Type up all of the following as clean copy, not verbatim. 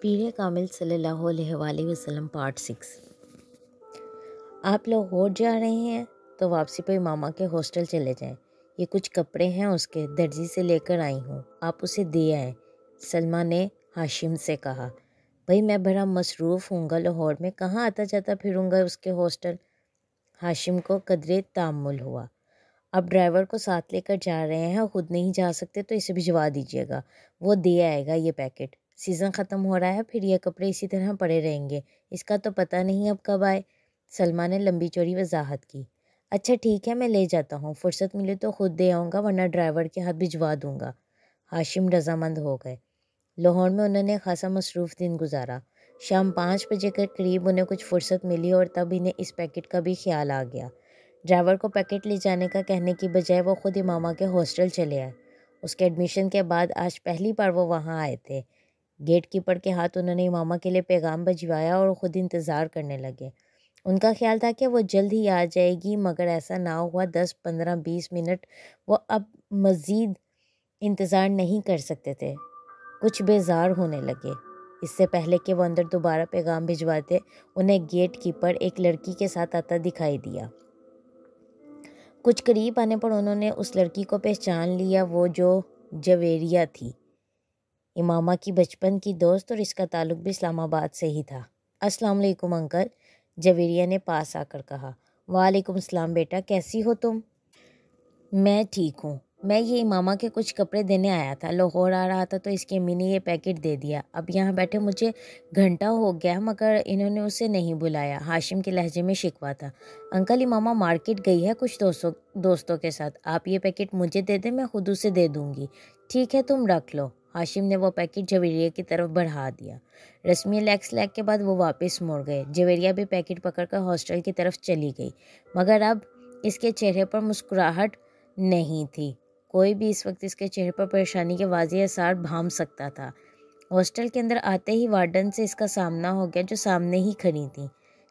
پیر کامل صلی اللہ علیہ وآلہ وسلم پارٹ 6۔ آپ لاہور جا رہے ہیں تو واپسی پہ ماما کے ہاسٹل چلے جائیں۔ یہ کچھ کپڑے ہیں اس کے، درزی سے لے کر آئی ہوں، آپ اسے دے آئیں، سلمہ نے ہاشم سے کہا۔ بھائی میں بڑا مصروف ہوں گا، لاہور میں کہاں آتا جاتا پھروں گا اس کے ہاسٹل۔ ہاشم کو قدرے تامل ہوا۔ اب ڈرائیور کو ساتھ لے کر جا رہے ہیں، خود نہیں جا سکتے تو اسے بھجوا دیجیے گا، وہ دے آئے گا یہ پیکٹ۔ سیزن ختم ہو رہا ہے، پھر یہ کپڑے اسی طرح پڑے رہیں گے، اس کا تو پتہ نہیں اب کب آئے۔ سلمہ نے لمبی چوڑی وضاحت کی۔ اچھا ٹھیک ہے، میں لے جاتا ہوں، فرصت ملے تو خود دے آؤں گا ورنہ ڈرائیور کے ہاتھ بھجوا دوں گا۔ ہاشم رضامند ہو گئے۔ لاہور میں انہوں نے خاصا مصروف دن گزارا۔ شام 5 بجے کے قریب انہیں کچھ فرصت ملی اور تب انہیں اس پیکٹ کا بھی خیال آ گیا۔ ڈرائیور کو پیکٹ لے جانے کا کہنے کی بجائے وہ خود امامہ کے ہاسٹل چلے آئے۔ اس کے ایڈمیشن کے بعد آج پہلی بار وہ وہاں آئے تھے۔ گیٹ کیپر کے ہاتھ انہوں نے امامہ کے لیے پیغام بھجوایا اور خود انتظار کرنے لگے۔ ان کا خیال تھا کہ وہ جلد ہی آ جائے گی، مگر ایسا نہ ہوا۔ 10 15 20 منٹ وہ اب مزید انتظار نہیں کر سکتے تھے، کچھ بیزار ہونے لگے۔ اس سے پہلے کہ وہ اندر دوبارہ پیغام بھجواتے، انہیں گیٹ کیپر ایک لڑکی کے ساتھ آتا دکھائی دیا۔ کچھ قریب آنے پر انہوں نے اس لڑکی کو پہچان لیا، وہ جو جویریہ تھی، امامہ کی بچپن کی دوست، اور اس کا تعلق بھی اسلام آباد سے ہی تھا۔ السلام علیکم انکل، جویریہ نے پاس آ کر کہا۔ وعلیکم السلام بیٹا، کیسی ہو تم؟ میں ٹھیک ہوں، میں یہ امامہ کے کچھ کپڑے دینے آیا تھا، لاہور آ رہا تھا تو اس کی امی نے یہ پیکٹ دے دیا۔ اب یہاں بیٹھے مجھے گھنٹہ ہو گیا مگر انہوں نے اسے نہیں بلایا۔ ہاشم کے لہجے میں شکوہ تھا۔ انکل امامہ مارکیٹ گئی ہے کچھ دوستوں کے ساتھ، آپ یہ پیکٹ مجھے دے دیں، میں خود اسے دے دوں گی۔ ٹھیک ہے تم رکھ لو۔ ہاشم نے وہ پیکٹ جویریہ کی طرف بڑھا دیا۔ رسمی لیگ کے بعد وہ واپس مڑ گئے۔ جویریہ بھی پیکٹ پکڑ کر ہاسٹل کی طرف چلی گئی، مگر اب اس کے چہرے پر مسکراہٹ نہیں تھی۔ کوئی بھی اس وقت اس کے چہرے پر پریشانی کے واضح آثار بھانپ سکتا تھا۔ ہاسٹل کے اندر آتے ہی وارڈن سے اس کا سامنا ہو گیا، جو سامنے ہی کھڑی تھیں۔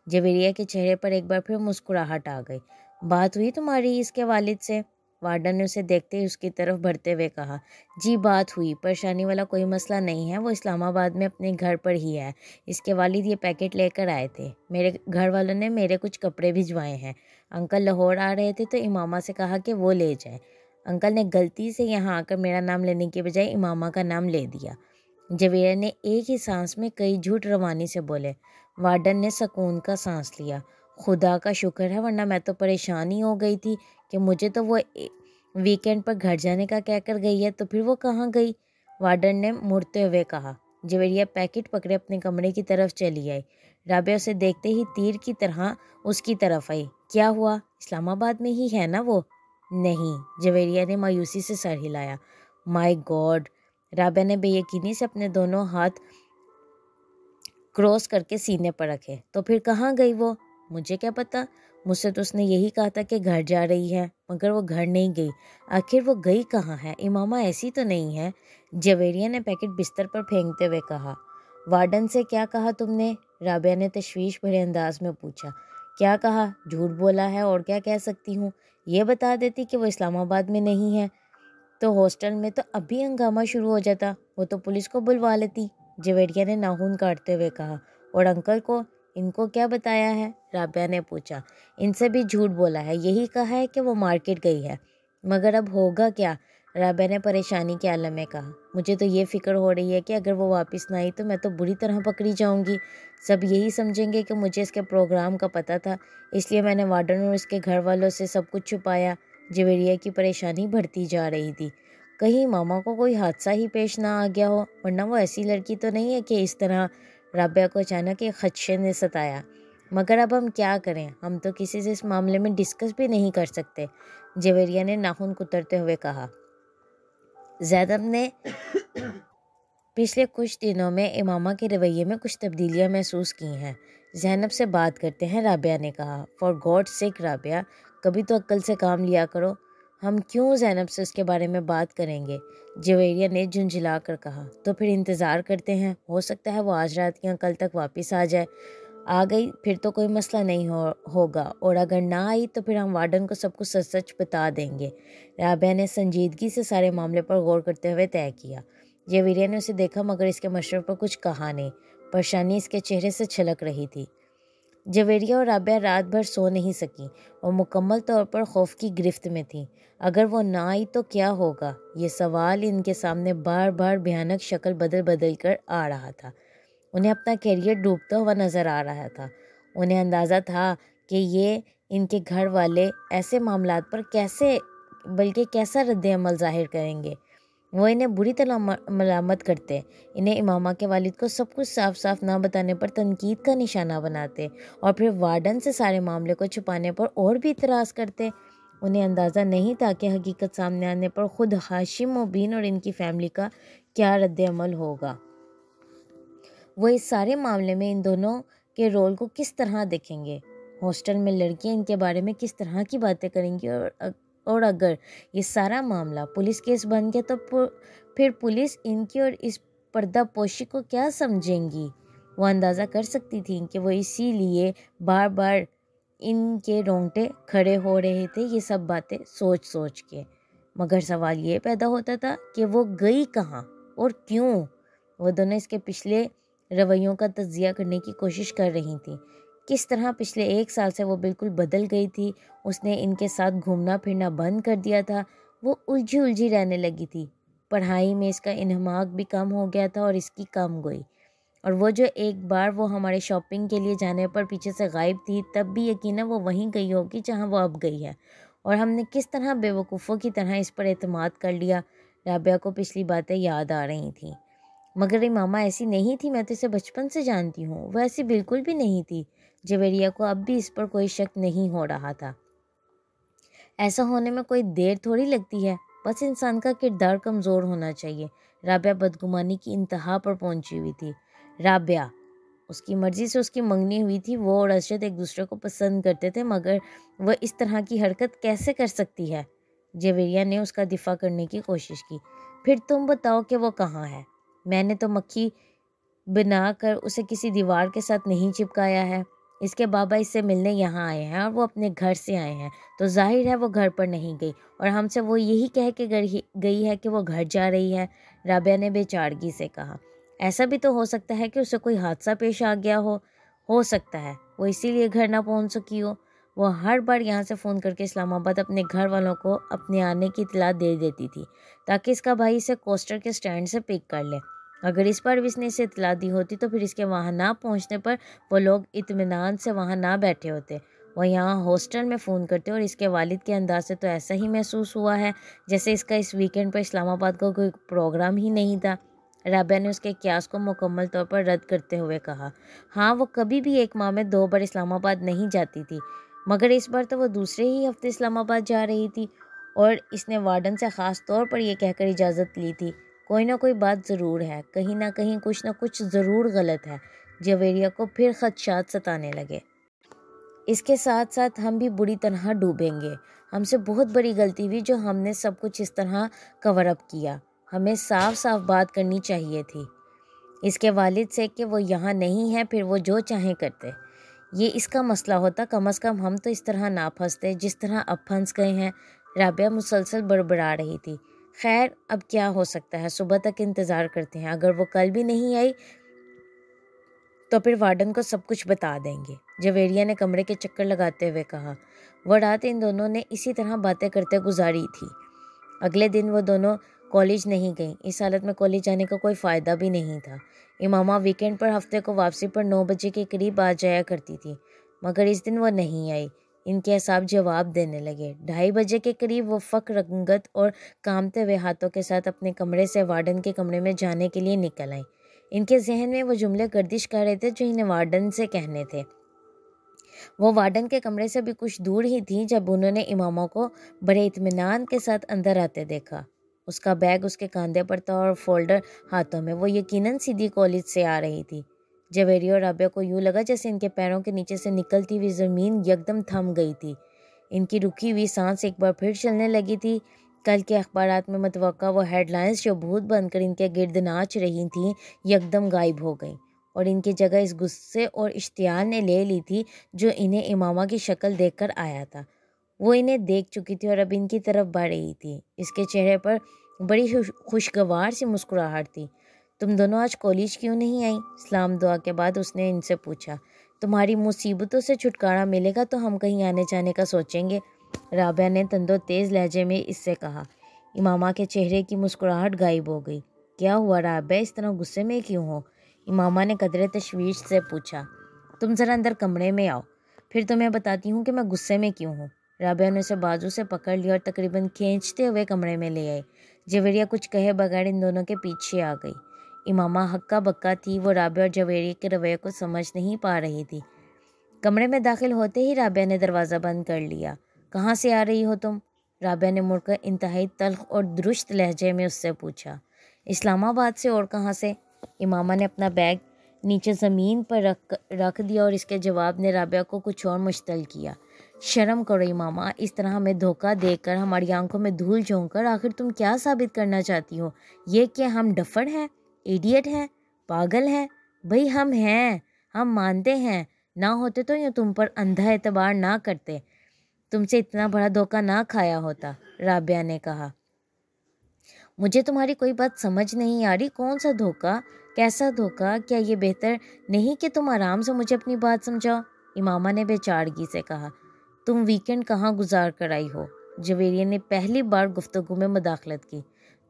جویریہ کے چہرے پر ایک بار پھر مسکراہٹ آ گئی۔ بات ہوئی تمہاری اس کے والد سے؟ وارڈن نے اسے دیکھتے ہی اس کی طرف بڑھتے ہوئے کہا۔ جی بات ہوئی، پریشانی والا کوئی مسئلہ نہیں ہے، وہ اسلام آباد میں اپنے گھر پر ہی ہے۔ اس کے والد یہ پیکٹ لے کر آئے تھے، میرے گھر والوں نے میرے کچھ کپڑے بھجوائے ہیں۔ انکل لاہور آ رہے تھے تو امامہ سے کہا کہ وہ لے جائے۔ انکل نے غلطی سے یہاں آ کر میرا نام لینے کے بجائے امامہ کا نام لے دیا۔ جویریہ نے ایک ہی سانس میں کئی جھوٹ روانی سے بولے۔ وارڈن نے سکون کا سانس لیا۔ خدا کا شکر ہے، ورنہ میں تو پریشان ہی ہو گئی تھی کہ مجھے تو وہ ویکینڈ پر گھر جانے کا کہہ کر گئی ہے، تو پھر وہ کہاں گئی؟ وارڈن نے مڑتے ہوئے کہا۔ جویریہ پیکٹ پکڑے اپنے کمرے کی طرف چلی آئی۔ رابعہ اسے دیکھتے ہی تیر کی طرح اس کی طرف آئی۔ کیا ہوا؟ اسلام آباد میں ہی ہے نا وہ؟ نہیں، جویریہ نے مایوسی سے سر ہلایا۔ مائی گاڈ! رابعہ نے بے یقینی سے اپنے دونوں ہاتھ کراس کر کے سینے پر رکھے۔ تو پھر کہاں گئی وہ؟ مجھے کیا پتا، مجھ سے تو اس نے یہی کہا تھا کہ گھر جا رہی ہے، مگر وہ گھر نہیں گئی۔ آخر وہ گئی کہاں ہے؟ امامہ ایسی تو نہیں ہے؟ جویریہ نے پیکٹ بستر پر پھینکتے ہوئے کہا۔ وارڈن سے کیا کہا تم نے؟ رابعہ نے تشویش بھرے انداز میں پوچھا۔ کیا کہا؟ جھوٹ بولا ہے، اور کیا کہہ سکتی ہوں؟ یہ بتا دیتی کہ وہ اسلام آباد میں نہیں ہے تو ہاسٹل میں تو ابھی ہنگامہ شروع ہو جاتا، وہ تو پولیس کو بلوا لیتی، جویریہ نے ناخن کاٹتے ہوئے کہا۔ اور انکل کو، ان کو کیا بتایا ہے؟ رابعہ نے پوچھا۔ ان سے بھی جھوٹ بولا ہے، یہی کہا ہے کہ وہ مارکیٹ گئی ہے، مگر اب ہوگا کیا؟ رابعہ نے پریشانی کے عالم میں کہا۔ مجھے تو یہ فکر ہو رہی ہے کہ اگر وہ واپس نہ آئی تو میں تو بری طرح پکڑی جاؤں گی، سب یہی سمجھیں گے کہ مجھے اس کے پروگرام کا پتہ تھا، اس لیے میں نے وارڈن اور اس کے گھر والوں سے سب کچھ چھپایا۔ جویریہ کی پریشانی بڑھتی جا رہی تھی۔ کہیں ماما کو کوئی حادثہ ہی پیش نہ آ گیا ہو، ورنہ وہ ایسی لڑکی تو نہیں ہے کہ اس طرح۔ رابعہ کو اچانک ایک خدشے نے ستایا۔ مگر اب ہم کیا کریں، ہم تو کسی سے اس معاملے میں ڈسکس بھی نہیں کر سکتے، جویریہ نے ناخن کترتے ہوئے کہا۔ زینب نے پچھلے کچھ دنوں میں امامہ کے رویے میں کچھ تبدیلیاں محسوس کی ہیں۔ زینب سے بات کرتے ہیں، رابعہ نے کہا۔ فار گاڈ سیک رابعہ، کبھی تو عقل سے کام لیا کرو۔ ہم کیوں زینب سے اس کے بارے میں بات کریں گے؟ جویریہ نے جھنجھلا کر کہا۔ تو پھر انتظار کرتے ہیں، ہو سکتا ہے وہ آج رات یا کل تک واپس آ جائے۔ آ گئی پھر تو کوئی مسئلہ نہیں ہوگا، اور اگر نہ آئی تو پھر ہم وارڈن کو سب کچھ سچ سچ بتا دیں گے۔ رابعہ نے سنجیدگی سے سارے معاملے پر غور کرتے ہوئے طے کیا۔ جویریہ نے اسے دیکھا مگر اس کے مشورے پر کچھ کہا نہیں۔ پریشانی اس کے چہرے سے چھلک رہی تھی۔ جویریہ اور رابعہ رات بھر سو نہیں سکیں اور مکمل طور پر خوف کی گرفت میں تھیں۔ اگر وہ نہ آئی تو کیا ہوگا؟ یہ سوال ان کے سامنے بار بار بھیانک شکل بدل بدل کر آ رہا تھا۔ انہیں اپنا کیریئر ڈوبتا ہوا نظر آ رہا تھا۔ انہیں اندازہ تھا کہ یہ ان کے گھر والے ایسے معاملات پر کیسا رد عمل ظاہر کریں گے۔ وہ انہیں بری طرح ملامت کرتے، انہیں امامہ کے والد کو سب کچھ صاف صاف نہ بتانے پر تنقید کا نشانہ بناتے اور پھر وارڈن سے سارے معاملے کو چھپانے پر اور بھی اعتراض کرتے۔ انہیں اندازہ نہیں تھا کہ حقیقت سامنے آنے پر خود ہاشم مبین اور ان کی فیملی کا کیا رد عمل ہوگا۔ وہ اس سارے معاملے میں ان دونوں کے رول کو کس طرح دیکھیں گے؟ ہاسٹل میں لڑکیاں ان کے بارے میں کس طرح کی باتیں کریں گی؟ اور اگر یہ سارا معاملہ پولیس کیس بن گیا تو پھر پولیس ان کی اور اس پردہ پوشی کو کیا سمجھیں گی؟ وہ اندازہ کر سکتی تھی کہ وہ اسی لیے بار بار ان کے رونگٹے کھڑے ہو رہے تھے یہ سب باتیں سوچ سوچ کے۔ مگر سوال یہ پیدا ہوتا تھا کہ وہ گئی کہاں اور کیوں؟ وہ دونوں اس کے پچھلے رویوں کا تجزیہ کرنے کی کوشش کر رہی تھیں۔ کس طرح پچھلے 1 سال سے وہ بالکل بدل گئی تھی۔ اس نے ان کے ساتھ گھومنا پھرنا بند کر دیا تھا۔ وہ الجھی رہنے لگی تھی۔ پڑھائی میں اس کا انہماک بھی کم ہو گیا تھا اور اس کی کام گوئی۔ اور وہ جو ایک بار وہ ہمارے شاپنگ کے لیے جانے پر پیچھے سے غائب تھی، تب بھی یقیناً وہ وہیں گئی ہوگی جہاں وہ اب گئی ہے۔ اور ہم نے کس طرح بے وقوفوں کی طرح اس پر اعتماد کر لیا۔ رابعہ کو پچھلی باتیں یاد آ رہی تھیں۔ مگر امامہ ایسی نہیں تھی، میں تو اسے بچپن سے جانتی ہوں۔ وہ ایسی بالکل بھی نہیں تھی۔ جویریہ کو اب بھی اس پر کوئی شک نہیں ہو رہا تھا۔ ایسا ہونے میں کوئی دیر تھوڑی لگتی ہے، بس انسان کا کردار کمزور ہونا چاہیے۔ رابعہ بدگمانی کی انتہا پر پہنچی ہوئی تھی۔ رابعہ، اس کی مرضی سے اس کی منگنی ہوئی تھی۔ وہ اور ارشد ایک دوسرے کو پسند کرتے تھے، مگر وہ اس طرح کی حرکت کیسے کر سکتی ہے؟ جویریہ نے اس کا دفاع کرنے کی کوشش کی۔ پھر تم بتاؤ کہ وہ کہاں ہے؟ میں نے تو مکھی بنا کر اسے کسی دیوار کے ساتھ نہیں چپکایا ہے۔ اس کے بابا اس سے ملنے یہاں آئے ہیں اور وہ اپنے گھر سے آئے ہیں، تو ظاہر ہے وہ گھر پر نہیں گئی، اور ہم سے وہ یہی کہہ کے گئی ہے کہ وہ گھر جا رہی ہے۔ رابعہ نے بے چارگی سے کہا۔ ایسا بھی تو ہو سکتا ہے کہ اسے کوئی حادثہ پیش آ گیا ہو سکتا ہے وہ اسی لیے گھر نہ پہنچ سکی ہو۔ وہ ہر بار یہاں سے فون کر کے اسلام آباد اپنے گھر والوں کو اپنے آنے کی اطلاع دے دیتی تھی تاکہ اس کا بھائی اسے کوسٹر کے سٹینڈ سے پک کر لے۔ اگر اس بار بھی اس نے اسے اطلاع دی ہوتی تو پھر اس کے وہاں نہ پہنچنے پر وہ لوگ اطمینان سے وہاں نہ بیٹھے ہوتے، وہ یہاں ہاسٹل میں فون کرتے، اور اس کے والد کے انداز سے تو ایسا ہی محسوس ہوا ہے جیسے اس کا اس ویکینڈ پر اسلام آباد کا کوئی پروگرام ہی نہیں تھا۔ رابعہ نے اس کے قیاس کو مکمل طور پر رد کرتے ہوئے کہا۔ ہاں، وہ کبھی بھی 1 ماہ میں 2 بار اسلام آباد نہیں جاتی تھی، مگر اس بار تو وہ دوسرے ہی ہفتے اسلام آباد جا رہی تھی، اور اس نے وارڈن سے خاص طور پر یہ کہہ کر اجازت لی تھی۔ کوئی نہ کوئی بات ضرور ہے، کہیں نہ کہیں کچھ نہ کچھ ضرور غلط ہے۔ جویریہ کو پھر خدشات ستانے لگے۔ اس کے ساتھ ساتھ ہم بھی بری طرح ڈوبیں گے۔ ہم سے بہت بڑی غلطی ہوئی جو ہم نے سب کچھ اس طرح کور اپ کیا۔ ہمیں صاف صاف بات کرنی چاہیے تھی اس کے والد سے کہ وہ یہاں نہیں ہے، پھر وہ جو چاہیں کرتے۔ یہ اس کا مسئلہ ہوتا، کم از کم ہم تو اس طرح نہ پھنستے جس طرح اب پھنس گئے ہیں۔ رابعہ مسلسل بڑبڑا رہی تھی۔ خیر، اب کیا ہو سکتا ہے، صبح تک انتظار کرتے ہیں۔ اگر وہ کل بھی نہیں آئی تو پھر وارڈن کو سب کچھ بتا دیں گے، جویریہ نے کمرے کے چکر لگاتے ہوئے کہا۔ وہ رات ان دونوں نے اسی طرح باتیں کرتے گزاری تھی۔ اگلے دن وہ دونوں کالج نہیں گئیں۔ اس حالت میں کالج جانے کا کوئی فائدہ بھی نہیں تھا۔ امامہ ویکینڈ پر ہفتے کو واپسی پر 9 بجے کے قریب آ جایا کرتی تھی، مگر اس دن وہ نہیں آئی۔ ان کے اعصاب جواب دینے لگے۔ 2:30 بجے کے قریب وہ فک رنگت اور کامتے ہوئے ہاتھوں کے ساتھ اپنے کمرے سے وارڈن کے کمرے میں جانے کے لیے نکل آئیں۔ ان کے ذہن میں وہ جملے گردش کر رہے تھے جو انہیں وارڈن سے کہنے تھے۔ وہ وارڈن کے کمرے سے بھی کچھ دور ہی تھیں جب انہوں نے امامہ کو بڑے اطمینان کے ساتھ اندر آتے دیکھا۔ اس کا بیگ اس کے کاندھے پر تھا اور فولڈر ہاتھوں میں۔ وہ یقیناً سیدھی کالج سے آ رہی تھی۔ جویریہ اور رابعہ کو یوں لگا جیسے ان کے پیروں کے نیچے سے نکلتی ہوئی زمین یکدم تھم گئی تھی۔ ان کی رکی ہوئی سانس ایک بار پھر چلنے لگی تھی۔ کل کے اخبارات میں متوقع وہ ہیڈ لائنز جو بھوت بن کر ان کے گرد ناچ رہی تھیں یکدم غائب ہو گئیں، اور ان کی جگہ اس غصے اور اشتعال نے لے لی تھی جو انہیں امامہ کی شکل دیکھ کر آیا تھا۔ وہ انہیں دیکھ چکی تھی اور اب ان کی طرف بڑھ رہی تھی۔ اس کے چہرے پر بڑی خوشگوار سی مسکراہٹ تھی۔ تم دونوں آج کالج کیوں نہیں آئیں؟ سلام دعا کے بعد اس نے ان سے پوچھا۔ تمہاری مصیبتوں سے چھٹکارا ملے گا تو ہم کہیں آنے جانے کا سوچیں گے، رابعہ نے تند و تیز لہجے میں اس سے کہا۔ امامہ کے چہرے کی مسکراہٹ غائب ہو گئی۔ کیا ہوا رابعہ، اس طرح غصے میں کیوں ہو؟ امامہ نے قدرے تشویش سے پوچھا۔ تم ذرا اندر کمرے میں آؤ، پھر تمہیں بتاتی ہوں کہ میں غصے میں کیوں ہوں۔ رابعہ نے اسے بازو سے پکڑ لیا اور تقریباً کھینچتے ہوئے کمرے میں لے آئی۔ جویریہ کچھ کہے بغیر ان دونوں کے پیچھے آ گئی۔ امامہ ہکا بکا تھی، وہ رابعہ اور جویریہ کے رویے کو سمجھ نہیں پا رہی تھی۔ کمرے میں داخل ہوتے ہی رابعہ نے دروازہ بند کر لیا۔ کہاں سے آ رہی ہو تم؟ رابعہ نے مڑ کر انتہائی تلخ اور درست لہجے میں اس سے پوچھا۔ اسلام آباد سے، اور کہاں سے؟ امامہ نے اپنا بیگ نیچے زمین پر رکھ دیا اور اس کے جواب نے رابعہ کو کچھ اور مشتعل کیا۔ شرم کرو امامہ، اس طرح ہمیں دھوکہ دے کر، ہماری آنکھوں میں دھول جھونک کر آخر تم کیا ثابت کرنا چاہتی ہو؟ یہ کہ ہم ڈفر ہیں، ایڈیٹ ہیں، پاگل ہیں؟ بھئی ہم ہیں، ہم مانتے ہیں، نہ ہوتے تو یوں تم پر اندھا اعتبار نہ کرتے، تم سے اتنا بڑا دھوکہ نہ کھایا ہوتا، رابعہ نے کہا۔ مجھے تمہاری کوئی بات سمجھ نہیں آ رہی، کون سا دھوکہ؟ کیسا دھوکہ؟ کیا یہ بہتر نہیں کہ تم آرام سے مجھے اپنی بات سمجھاؤ؟ امامہ نے بے چارگی سے کہا۔ تم ویکنڈ کہاں گزار کر آئی ہو؟ جویریہ نے پہلی بار گفتگو میں مداخلت کی۔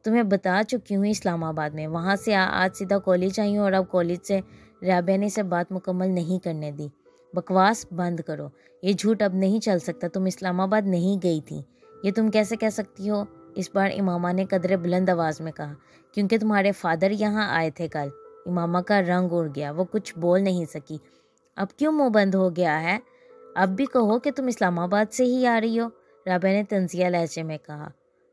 تمہیں بتا چکی ہوں، اسلام آباد میں، وہاں سے آج سیدھا کالج آئی ہوں اور اب کالج سے۔ رابعہ نے اسے بات مکمل نہیں کرنے دی۔ بکواس بند کرو، یہ جھوٹ اب نہیں چل سکتا، تم اسلام آباد نہیں گئی تھی۔ یہ تم کیسے کہہ سکتی ہو؟ اس بار امامہ نے قدرے بلند آواز میں کہا۔ کیونکہ تمہارے فادر یہاں آئے تھے کل۔ امامہ کا رنگ اڑ گیا، وہ کچھ بول نہیں سکی۔ اب کیوں منہ بند ہو گیا ہے؟ اب بھی کہو کہ تم اسلام آباد سے ہی آ رہی ہو، رابعہ نے طنزیہ لہجے میں کہا۔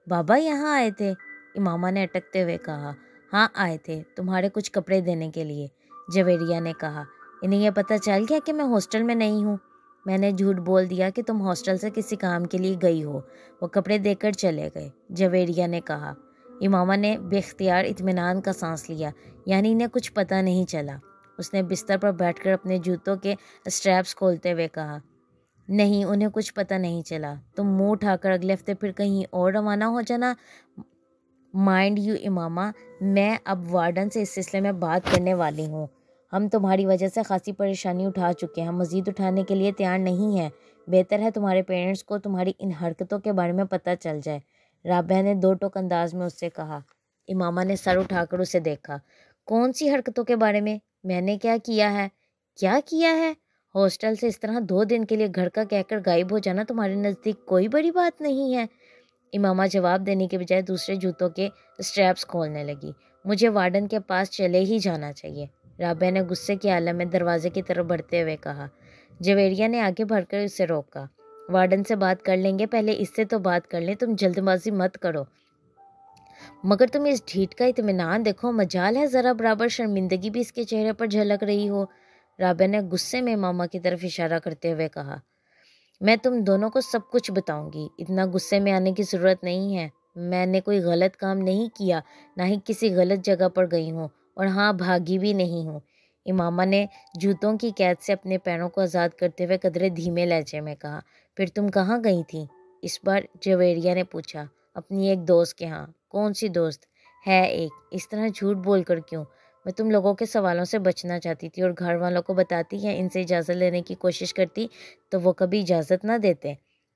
بابا یہاں آئے تھے، امامہ نے اٹکتے ہوئے کہا۔ ہاں آئے تھے، تمہارے کچھ کپڑے دینے کے لیے، جویریہ نے کہا۔ انہیں یہ پتہ چل گیا کہ میں ہاسٹل میں نہیں ہوں؟ میں نے جھوٹ بول دیا کہ تم ہاسٹل سے کسی کام کے لیے گئی ہو، وہ کپڑے دے کر چلے گئے، جویریہ نے کہا۔ امامہ نے بے اختیار اطمینان کا سانس لیا، یعنی انہیں کچھ پتہ نہیں چلا۔ اس نے بستر پر بیٹھ کر اپنے جوتوں کے اسٹریپس کھولتے ہوئے کہا۔ نہیں، انہیں کچھ پتہ نہیں چلا۔ تم منہ اٹھا کر اگلے ہفتے پھر کہیں اور روانہ ہو جانا۔ مائنڈ یو امامہ، میں اب وارڈن سے اس سلسلے میں بات کرنے والی ہوں۔ ہم تمہاری وجہ سے خاصی پریشانی اٹھا چکے ہیں، مزید اٹھانے کے لیے تیار نہیں ہیں۔ بہتر ہے تمہارے پیرنٹس کو تمہاری ان حرکتوں کے بارے میں پتہ چل جائے، رابعہ نے دو ٹوک انداز میں اس سے کہا۔ امامہ نے سر اٹھا کر اسے دیکھا۔ کون سی حرکتوں کے بارے میں؟ میں نے کیا کیا ہے؟ کیا کیا ہے؟ ہاسٹل سے اس طرح 2 دن کے لیے گھر کا کہہ کر غائب ہو جانا تمہارے نزدیک کوئی بڑی بات نہیں ہے؟ امامہ جواب دینے کے بجائے دوسرے جوتوں کے اسٹریپس کھولنے لگی۔ مجھے وارڈن کے پاس چلے ہی جانا چاہیے، رابعہ نے غصے کے عالم میں دروازے کی طرف بڑھتے ہوئے کہا۔ جویریہ نے آگے بڑھ کر اسے روکا۔ وارڈن سے بات کر لیں گے، پہلے اس سے تو بات کر لیں، تم جلد بازی مت کرو۔ مگر تم اس ڈھیٹ کا اطمینان دیکھو، مجال ہے ذرا برابر شرمندگی بھی اس کے چہرے پر جھلک رہی ہو، رابعہ نے غصے میں امامہ کی طرف اشارہ کرتے ہوئے کہا۔ میں تم دونوں کو سب کچھ بتاؤں گی، اتنا غصے میں آنے کی ضرورت نہیں ہے۔ میں نے کوئی غلط کام نہیں کیا، نہ ہی کسی غلط جگہ پر گئی ہوں، اور ہاں بھاگی بھی نہیں ہوں، امامہ نے جوتوں کی قید سے اپنے پیروں کو آزاد کرتے ہوئے قدرے دھیمے لہجے میں کہا۔ پھر تم کہاں گئی تھی؟ اس بار جویریہ نے پوچھا۔ اپنی ایک دوست کے ہاں۔ کون سی دوست ہے؟ ایک۔ اس طرح جھوٹ بول کر کیوں؟ میں تم لوگوں کے سوالوں سے بچنا چاہتی تھی، اور گھر والوں کو بتاتی یا ان سے اجازت لینے کی کوشش کرتی تو وہ کبھی اجازت نہ دیتے۔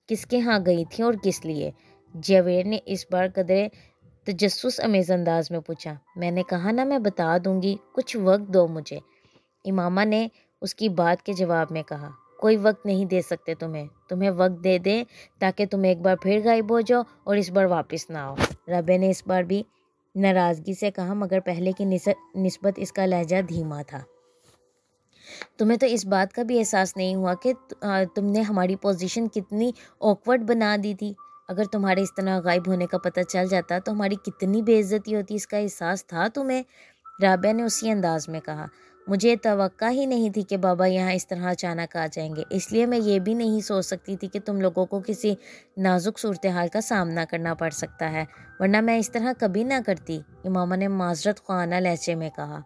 کس کے ہاں گئی تھی اور کس لیے؟ جویر نے اس بار قدرے تجسس امیز انداز میں پوچھا۔ میں نے کہا نا میں بتا دوں گی، کچھ وقت دو مجھے، امامہ نے اس کی بات کے جواب میں کہا۔ کوئی وقت نہیں دے سکتے تمہیں وقت دے دیں تاکہ تم ایک بار پھر غائب ہو جاؤ اور اس بار واپس نہ آؤ، رابعہ نے اس بار بھی ناراضگی سے کہا، مگر پہلے کی نسبت اس کا لہجہ دھیما تھا۔ تمہیں تو اس بات کا بھی احساس نہیں ہوا کہ تم نے ہماری پوزیشن کتنی آکورڈ بنا دی تھی؟ اگر تمہارے اس طرح غائب ہونے کا پتہ چل جاتا تو ہماری کتنی بے عزتی ہوتی، اس کا احساس تھا تمہیں؟ رابعہ نے اسی انداز میں کہا۔ مجھے توقع ہی نہیں تھی کہ بابا یہاں اس طرح اچانک آ جائیں گے، اس لیے میں یہ بھی نہیں سوچ سکتی تھی کہ تم لوگوں کو کسی نازک صورتحال کا سامنا کرنا پڑ سکتا ہے، ورنہ میں اس طرح کبھی نہ کرتی، امامہ نے معذرت خواہانہ لہجے میں کہا۔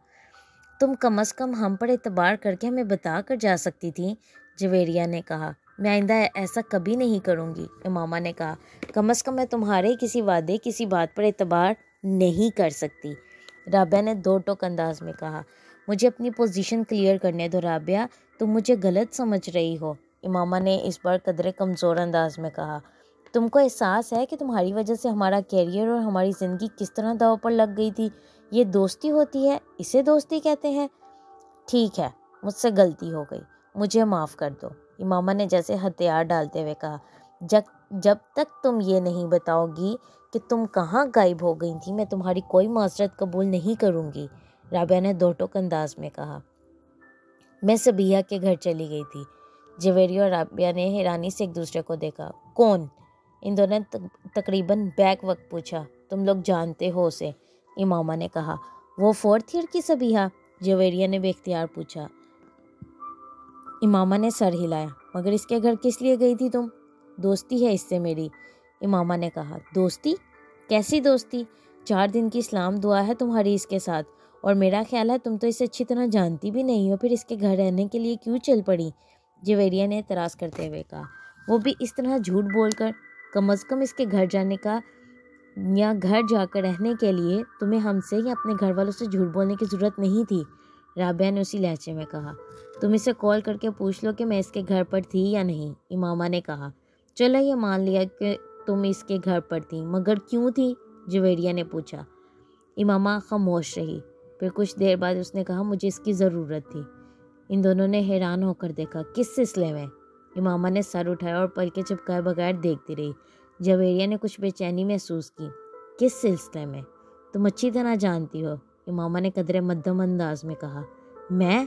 تم کم از کم ہم پر اعتبار کر کے ہمیں بتا کر جا سکتی تھی، جویریہ نے کہا۔ میں آئندہ ایسا کبھی نہیں کروں گی، امامہ نے کہا۔ کم از کم میں تمہارے کسی وعدے، کسی بات پر اعتبار نہیں کر سکتی، رابعہ نے دو ٹوک انداز میں کہا۔ مجھے اپنی پوزیشن کلیئر کرنے دو رابعہ، تم مجھے غلط سمجھ رہی ہو، امامہ نے اس بار قدرے کمزور انداز میں کہا۔ تم کو احساس ہے کہ تمہاری وجہ سے ہمارا کیریئر اور ہماری زندگی کس طرح داؤ پر لگ گئی تھی؟ یہ دوستی ہوتی ہے، اسے دوستی کہتے ہیں؟ ٹھیک ہے، مجھ سے غلطی ہو گئی، مجھے معاف کر دو، امامہ نے جیسے ہتھیار ڈالتے ہوئے کہا۔ جب تک تم یہ نہیں بتاؤ گی کہ تم کہاں غائب ہو گئی تھی، میں تمہاری کوئی معذرت قبول نہیں کروں گی، رابعہ نے دو ٹوک انداز میں کہا۔ میں صبیحہ کے گھر چلی گئی تھی۔ جویریہ اور رابعہ نے حیرانی سے ایک دوسرے کو دیکھا۔ کون؟ ان دونوں نے تقریباً بیک وقت پوچھا۔ تم لوگ جانتے ہو اسے، امامہ نے کہا۔ وہ 4th ایئر کی صبیحہ؟ جویریہ نے بے اختیار پوچھا۔ امامہ نے سر ہلایا۔ مگر اس کے گھر کس لیے گئی تھی تم؟ دوستی ہے اس سے میری، امامہ نے کہا۔ دوستی؟ کیسی دوستی؟ 4 دن کی اسلام دعا ہے تمہاری اس کے ساتھ، اور میرا خیال ہے تم تو اسے اچھی طرح جانتی بھی نہیں ہو، پھر اس کے گھر رہنے کے لیے کیوں چل پڑی؟ جویریہ نے اعتراض کرتے ہوئے کہا۔ وہ بھی اس طرح جھوٹ بول کر؟ کم از کم اس کے گھر جانے کا یا گھر جا کر رہنے کے لیے تمہیں ہم سے یا اپنے گھر والوں سے جھوٹ بولنے کی ضرورت نہیں تھی، رابعہ نے اسی لہجے میں کہا۔ تم اسے کال کر کے پوچھ لو کہ میں اس کے گھر پر تھی یا نہیں، امامہ نے کہا۔ چلو یہ مان لیا کہ تم اس کے گھر پر تھی، مگر کیوں تھی؟ جویریہ نے پوچھا۔ امامہ خاموش رہی۔ پھر کچھ دیر بعد اس نے کہا، مجھے اس کی ضرورت تھی۔ ان دونوں نے حیران ہو کر دیکھا۔ کس سلسلے میں؟ امامہ نے سر اٹھایا اور پلکیں جھپکائے بغیر دیکھتی رہی۔ جویریہ نے کچھ بے چینی محسوس کی۔ کس سلسلے میں؟ تم اچھی طرح جانتی ہو، امامہ نے قدرے مدھم انداز میں کہا۔ میں؟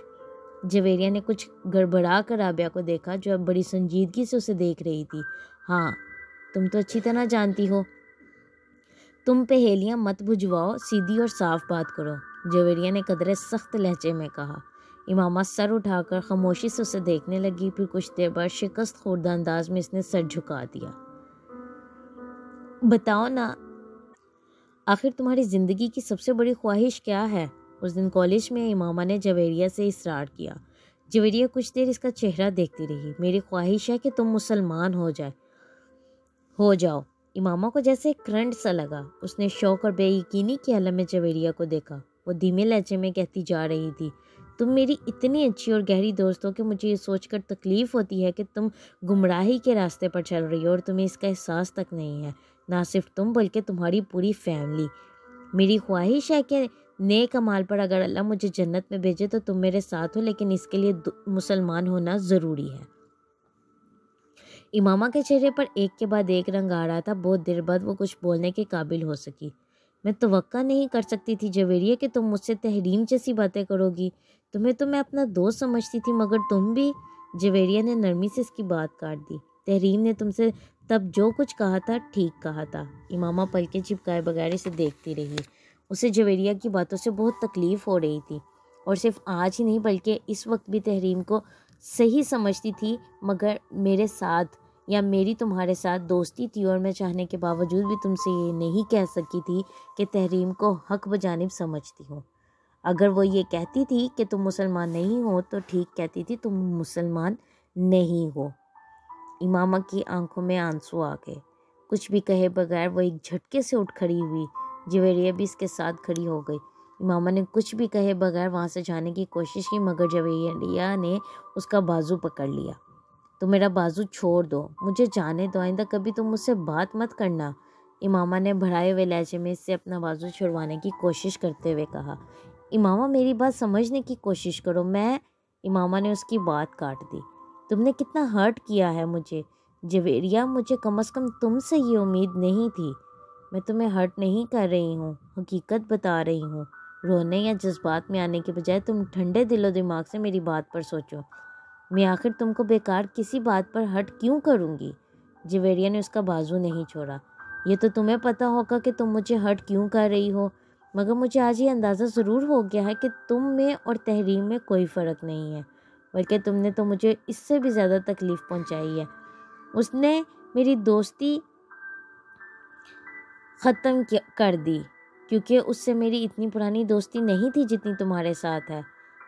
جویریہ نے کچھ گڑبڑا کر رابعہ کو دیکھا جو اب بڑی سنجیدگی سے اسے دیکھ رہی تھی۔ ہاں، تم تو اچھی طرح جانتی ہو۔ تم پہیلیاں مت بجھواؤ، سیدھی اور صاف بات کرو، جویریہ نے قدرے سخت لہجے میں کہا۔ امامہ سر اٹھا کر خاموشی سے اسے دیکھنے لگی۔ پھر کچھ دیر بعد شکست خوردہ انداز میں اس نے سر جھکا دیا۔ بتاؤ نا، آخر تمہاری زندگی کی سب سے بڑی خواہش کیا ہے؟ اس دن کالج میں امامہ نے جویریہ سے اصرار کیا۔ جویریہ کچھ دیر اس کا چہرہ دیکھتی رہی۔ میری خواہش ہے کہ تم مسلمان ہو جاؤ، امامہ کو جیسے ایک کرنٹ سا لگا۔ اس نے شوق اور بے یقینی کی عالم میں جویریہ کو دیکھا۔ وہ دھیمے لہجے میں کہتی جا رہی تھی، تم میری اتنی اچھی اور گہری دوست ہو کہ مجھے یہ سوچ کر تکلیف ہوتی ہے کہ تم گمراہی کے راستے پر چل رہی ہو اور تمہیں اس کا احساس تک نہیں ہے، نہ صرف تم بلکہ تمہاری پوری فیملی۔ میری خواہش ہے کہ نیک اعمال پر اگر اللہ مجھے جنت میں بھیجے تو تم میرے ساتھ ہو، لیکن اس کے لیے مسلمان ہونا ضروری ہے۔ امامہ کے چہرے پر ایک کے بعد ایک رنگ آ رہا تھا۔ بہت دیر بعد وہ کچھ بولنے کے قابل ہو سکی۔ میں توقع نہیں کر سکتی تھی جویریہ کہ تم مجھ سے تحریم جیسی باتیں کرو گی، تمہیں تو میں اپنا دوست سمجھتی تھی، مگر تم بھی۔ جویریہ نے نرمی سے اس کی بات کاٹ دی۔ تحریم نے تم سے تب جو کچھ کہا تھا ٹھیک کہا تھا، امامہ پلکیں چپکائے بغیر اسے دیکھتی رہی۔ اسے جویریہ کی باتوں سے بہت تکلیف ہو رہی تھی، اور صرف آج ہی نہیں بلکہ اس وقت بھی تحریم کو صحیح سمجھتی تھی، مگر میرے ساتھ یا میری تمہارے ساتھ دوستی تھی، اور میں چاہنے کے باوجود بھی تم سے یہ نہیں کہہ سکی تھی کہ تحریم کو حق بجانب سمجھتی ہوں۔ اگر وہ یہ کہتی تھی کہ تم مسلمان نہیں ہو تو ٹھیک کہتی تھی، تم مسلمان نہیں ہو۔ امامہ کی آنکھوں میں آنسو آ گئے۔ کچھ بھی کہے بغیر وہ ایک جھٹکے سے اٹھ کھڑی ہوئی۔ جویریہ بھی اس کے ساتھ کھڑی ہو گئی۔ امامہ نے کچھ بھی کہے بغیر وہاں سے جانے کی کوشش کی، مگر جویریہ نے اس کا بازو پکڑ لیا۔ تو میرا بازو چھوڑ دو، مجھے جانے دو، آئندہ کبھی تم مجھ سے بات مت کرنا، امامہ نے بڑھائے ہوئے لہجے میں اس سے اپنا بازو چھڑوانے کی کوشش کرتے ہوئے کہا۔ امامہ میری بات سمجھنے کی کوشش کرو، امامہ نے اس کی بات کاٹ دی۔ تم نے کتنا ہرٹ کیا ہے مجھے جویریہ، مجھے کم از کم تم سے یہ امید نہیں تھی۔ میں تمہیں ہرٹ نہیں کر رہی ہوں، حقیقت بتا رہی ہوں۔ رونے یا جذبات میں آنے کے بجائے تم ٹھنڈے دل و دماغ سے میری بات پر سوچو۔ میں آخر تم کو بیکار کسی بات پر ہرٹ کیوں کروں گی؟ جویریہ نے اس کا بازو نہیں چھوڑا۔ یہ تو تمہیں پتہ ہوگا کہ تم مجھے ہرٹ کیوں کر رہی ہو، مگر مجھے آج یہ اندازہ ضرور ہو گیا ہے کہ تم میں اور تحریم میں کوئی فرق نہیں ہے، بلکہ تم نے تو مجھے اس سے بھی زیادہ تکلیف پہنچائی ہے۔ اس نے میری دوستی ختم کر دی، کیونکہ اس سے میری اتنی پرانی دوستی نہیں تھی جتنی تمہارے ساتھ ہے۔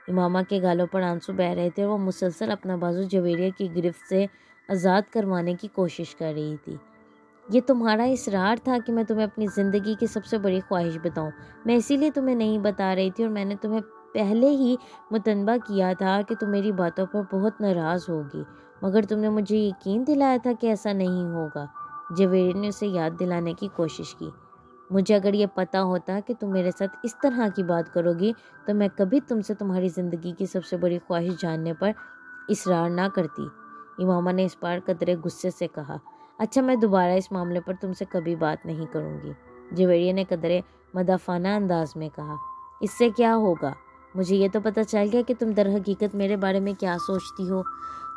امامہ کے گالوں پر آنسو بہہ رہے تھے اور وہ مسلسل اپنا بازو جویریہ کی گرفت سے آزاد کروانے کی کوشش کر رہی تھی۔ یہ تمہارا اصرار تھا کہ میں تمہیں اپنی زندگی کی سب سے بڑی خواہش بتاؤں. میں اسی لیے تمہیں نہیں بتا رہی تھی، اور میں نے تمہیں پہلے ہی متنبہ کیا تھا کہ تم میری باتوں پر بہت ناراض ہوگی، مگر تم نے مجھے یقین دلایا تھا کہ ایسا نہیں ہوگا. جویریہ نے اسے یاد دلانے کی کوشش کی. مجھے اگر یہ پتہ ہوتا کہ تم میرے ساتھ اس طرح کی بات کرو گی تو میں کبھی تم سے تمہاری زندگی کی سب سے بڑی خواہش جاننے پر اصرار نہ کرتی. امامہ نے اس بار قدرے غصے سے کہا. اچھا، میں دوبارہ اس معاملے پر تم سے کبھی بات نہیں کروں گی. جویریہ نے قدرے مدافعانہ انداز میں کہا. اس سے کیا ہوگا؟ مجھے یہ تو پتہ چل گیا کہ تم در حقیقت میرے بارے میں کیا سوچتی ہو.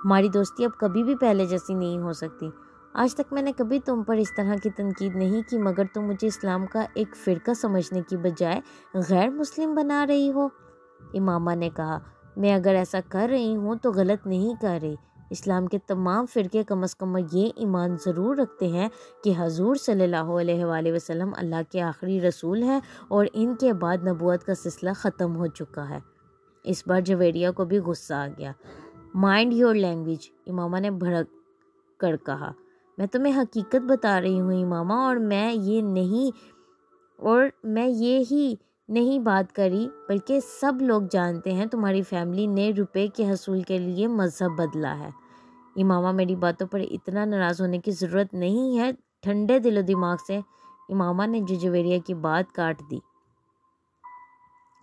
ہماری دوستی اب کبھی بھی پہلے جیسی نہیں ہو سکتی. آج تک میں نے کبھی تم پر اس طرح کی تنقید نہیں کی، مگر تم مجھے اسلام کا ایک فرقہ سمجھنے کی بجائے غیر مسلم بنا رہی ہو. امامہ نے کہا. میں اگر ایسا کر رہی ہوں تو غلط نہیں کر رہی. اسلام کے تمام فرقے کم از کم یہ ایمان ضرور رکھتے ہیں کہ حضور صلی اللہ علیہ وآلہ وسلم اللہ کے آخری رسول ہیں اور ان کے بعد نبوت کا سلسلہ ختم ہو چکا ہے. اس بار جویریہ کو بھی غصہ آ گیا. مائنڈ یور لینگویج، امامہ نے بھڑک کر کہا. میں تمہیں حقیقت بتا رہی ہوں امامہ، اور میں یہ نہیں بات کری، بلکہ سب لوگ جانتے ہیں تمہاری فیملی نے روپے کے حصول کے لیے مذہب بدلا ہے. امامہ، میری باتوں پر اتنا ناراض ہونے کی ضرورت نہیں ہے. ٹھنڈے دل و دماغ سے امامہ نے جویریہ کی بات کاٹ دی.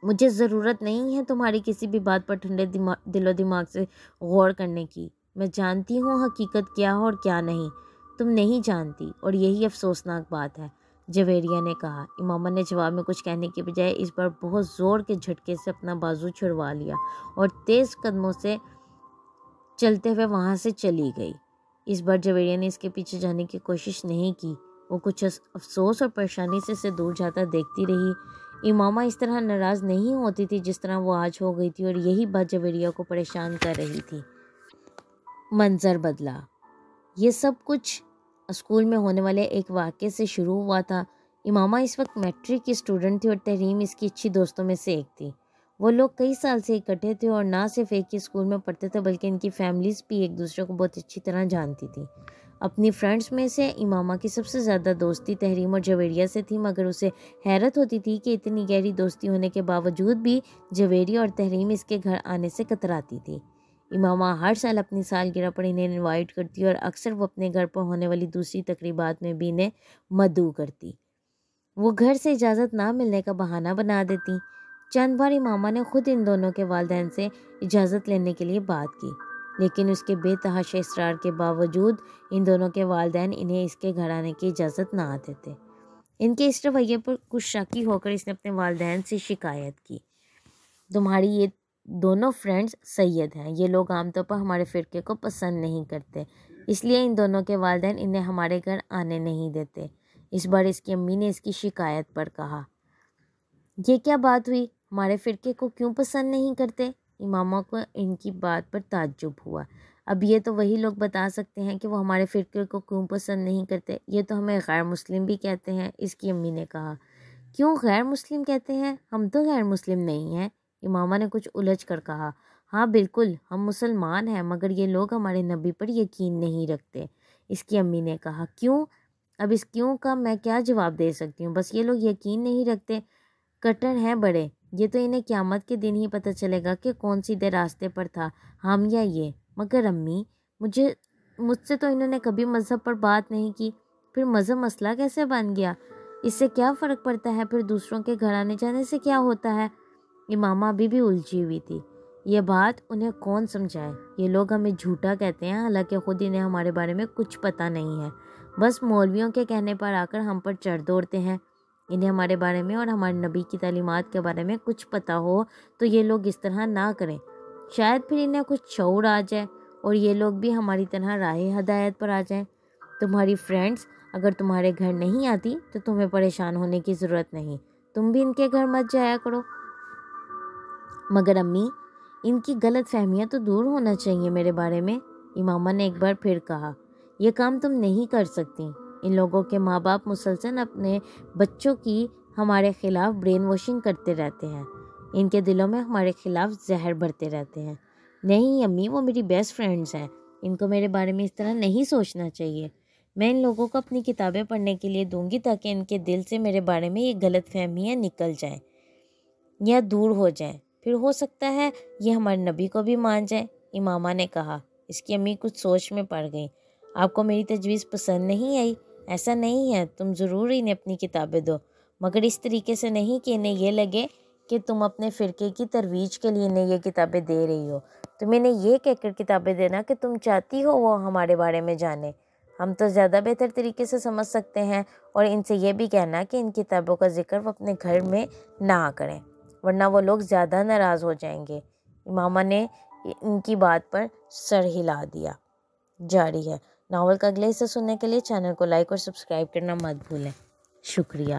مجھے ضرورت نہیں ہے تمہاری کسی بھی بات پر ٹھنڈے دل و دماغ سے غور کرنے کی. میں جانتی ہوں حقیقت کیا ہے اور کیا نہیں. تم نہیں جانتی، اور یہی افسوسناک بات ہے، جویریہ نے کہا. امامہ نے جواب میں کچھ کہنے کے بجائے اس بار بہت زور کے جھٹکے سے اپنا بازو چھڑوا لیا اور تیز قدموں سے چلتے ہوئے وہاں سے چلی گئی. اس بار جویریہ نے اس کے پیچھے جانے کی کوشش نہیں کی. وہ کچھ افسوس اور پریشانی سے اسے دور جاتا دیکھتی رہی. امامہ اس طرح ناراض نہیں ہوتی تھی جس طرح وہ آج ہو گئی تھی، اور یہی بات جویریہ کو پریشان کر رہی تھی. منظر بدلا. یہ سب کچھ اسکول میں ہونے والے ایک واقعے سے شروع ہوا تھا. امامہ اس وقت میٹرک کی اسٹوڈنٹ تھی اور تحریم اس کی اچھی دوستوں میں سے ایک تھی. وہ لوگ کئی سال سے اکٹھے تھے اور نہ صرف ایک ہی اسکول میں پڑھتے تھے بلکہ ان کی فیملیز بھی ایک دوسرے کو بہت اچھی طرح جانتی تھی. اپنی فرینڈز میں سے امامہ کی سب سے زیادہ دوستی تحریم اور جویریہ سے تھی، مگر اسے حیرت ہوتی تھی کہ اتنی گہری دوستی ہونے کے باوجود بھی جویریہ اور تحریم اس کے گھر آنے سے کتراتی تھی. امامہ ہر سال اپنی سالگرہ پر انہیں انوائٹ کرتی اور اکثر وہ اپنے گھر پر ہونے والی دوسری تقریبات میں بھی انہیں مدعو کرتی. وہ گھر سے اجازت نہ ملنے کا بہانہ بنا دیتی. چند بار امامہ نے خود ان دونوں کے والدین سے اجازت لینے کے لیے بات کی، لیکن اس کے بے تحاشا اصرار کے باوجود ان دونوں کے والدین انہیں اس کے گھر آنے کی اجازت نہ دیتے. ان کے اس رویے پر کچھ شاکی ہو کر اس نے اپنے والدین سے شکایت کی. تمہاری یہ دونوں فرینڈز سید ہیں. یہ لوگ عام طور پر ہمارے فرقے کو پسند نہیں کرتے، اس لیے ان دونوں کے والدین انہیں ہمارے گھر آنے نہیں دیتے. اس بار اس کی امی نے اس کی شکایت پر کہا. یہ کیا بات ہوئی؟ ہمارے فرقے کو کیوں پسند نہیں کرتے؟ امامہ کو ان کی بات پر تعجب ہوا. اب یہ تو وہی لوگ بتا سکتے ہیں کہ وہ ہمارے فرقے کو کیوں پسند نہیں کرتے. یہ تو ہمیں غیر مسلم بھی کہتے ہیں، اس کی امی نے کہا. کیوں غیر مسلم کہتے ہیں؟ ہم تو غیر مسلم نہیں ہیں، امامہ نے کچھ الجھ کر کہا. ہاں بالکل، ہم مسلمان ہیں، مگر یہ لوگ ہمارے نبی پر یقین نہیں رکھتے، اس کی امی نے کہا. کیوں؟ اب اس کیوں کا میں کیا جواب دے سکتی ہوں؟ بس یہ لوگ یقین نہیں رکھتے، کٹر ہیں بڑے. یہ تو انہیں قیامت کے دن ہی پتہ چلے گا کہ کون سیدھے راستے پر تھا، ہم یا یہ. مگر امی، مجھ سے تو انہوں نے کبھی مذہب پر بات نہیں کی. پھر مذہب مسئلہ کیسے بن گیا؟ اس سے کیا فرق پڑتا ہے؟ پھر دوسروں کے گھر آنے جانے سے کیا ہوتا ہے؟ امامہ ابھی بھی الجھی ہوئی تھی. یہ بات انہیں کون سمجھائے؟ یہ لوگ ہمیں جھوٹا کہتے ہیں، حالانکہ خود انہیں ہمارے بارے میں کچھ پتہ نہیں ہے. بس مولویوں کے کہنے پر آ کر ہم پر چڑھ دوڑتے ہیں. انہیں ہمارے بارے میں اور ہمارے نبی کی تعلیمات کے بارے میں کچھ پتہ ہو تو یہ لوگ اس طرح نہ کریں. شاید پھر انہیں کچھ شعور آ جائے اور یہ لوگ بھی ہماری طرح راہ ہدایت پر آ جائیں. تمہاری فرینڈز اگر تمہارے گھر نہیں آتی تو تمہیں پریشان ہونے کی ضرورت نہیں، تم بھی ان کے گھر مت جایا کرو. مگر امی، ان کی غلط فہمیاں تو دور ہونا چاہیے میرے بارے میں، امامہ نے ایک بار پھر کہا. یہ کام تم نہیں کر سکتی. ان لوگوں کے ماں باپ مسلسل اپنے بچوں کی ہمارے خلاف برین واشنگ کرتے رہتے ہیں، ان کے دلوں میں ہمارے خلاف زہر بھرتے رہتے ہیں. نہیں امی، وہ میری بیسٹ فرینڈز ہیں، ان کو میرے بارے میں اس طرح نہیں سوچنا چاہیے. میں ان لوگوں کو اپنی کتابیں پڑھنے کے لیے دوں گی تاکہ ان کے دل سے میرے بارے میں یہ غلط فہمیاں نکل جائیں یا دور ہو جائیں، پھر ہو سکتا ہے یہ ہمارے نبی کو بھی مان جائیں۔ امامہ نے کہا۔ اس کی امی کچھ سوچ میں پڑ گئیں۔ آپ کو میری تجویز پسند نہیں آئی؟ ایسا نہیں ہے، تم ضرور انہیں اپنی کتابیں دو، مگر اس طریقے سے نہیں کہ انہیں یہ لگے کہ تم اپنے فرقے کی ترویج کے لیے انہیں یہ کتابیں دے رہی ہو۔ تم انہیں یہ کہہ کر کتابیں دینا کہ تم چاہتی ہو وہ ہمارے بارے میں جانیں۔ ہم تو زیادہ بہتر طریقے سے سمجھ سکتے ہیں، اور ان سے یہ بھی کہنا کہ ان کتابوں کا ذکر وہ اپنے گھر میں نہ کریں، ورنہ وہ لوگ زیادہ ناراض ہو جائیں گے۔ امامہ نے ان کی بات پر سر ہلا دیا۔ جاری ہے۔ ناول کا اگلے حصہ سننے کے لیے چینل کو لائک اور سبسکرائب کرنا مت بھولیں۔ شکریہ۔